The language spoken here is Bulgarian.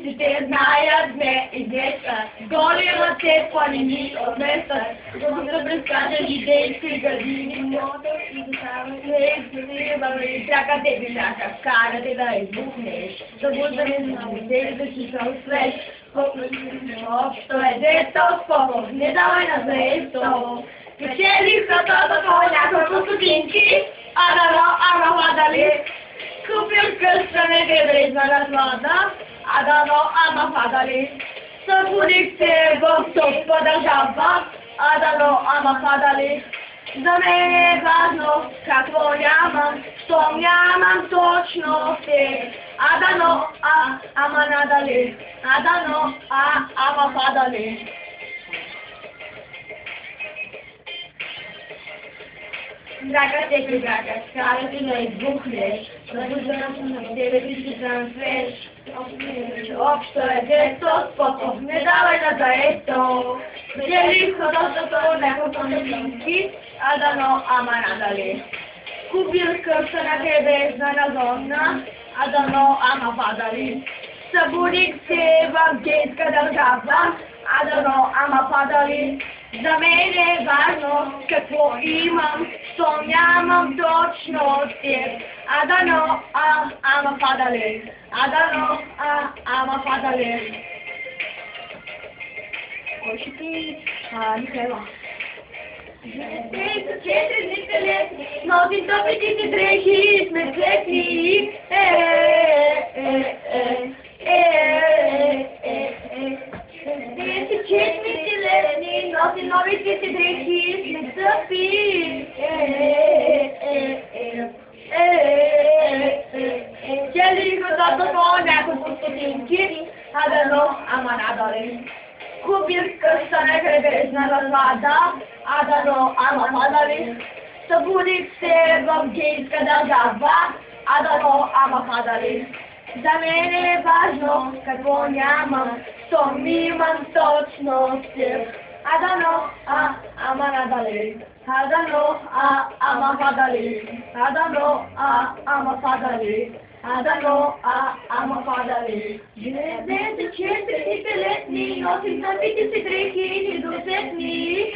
Всичките знаят ме и деца, голи ръце планини от места, за да прескачат детски градини, мотор и доставят леси, чакате биляка, карате да избухнеш, да бъдем на музей, да си съм свеж. Общо е дето спокой, не давай на заето. Печели хатата по няколко стотинки, ама дали купил къща не дрезна разлада, ама падали. Събудих се в топа държава, ама падали. За мен е важно какво нямам, щом нямам точно те. Ама надали, ама падали. Чакате кригата, карате да избухнеш, забуждам се на тебе ти си трансферш. Общо е дето спокой, не давай на заето. Дели ходостото няколко стотинки, ама надали. Купил къща на тебе за назонна, ама падали. Събудих се в детска държава, ама падали. За мен е важно какво имам, що нямам точно от теб. Ама падали. Ама падали. Кой ще ти? Михайла. Те са 4 дните летни, носим топите дрехи, сме цветни. Те са 4 летни, носим новите си дрехи, сме тъпи. Чели годата по няколко стотинки, ама надали. Купих къща на крайбрежна разлада, ама падали. Събудих се в гейска държава, ама падали. За мен е важно какво нямам, щом имам точно теб. Ама надали. Ама падали. Ама падали. Ама падали. Днес 4 летни, носим тъпите си дрехи, недосетни.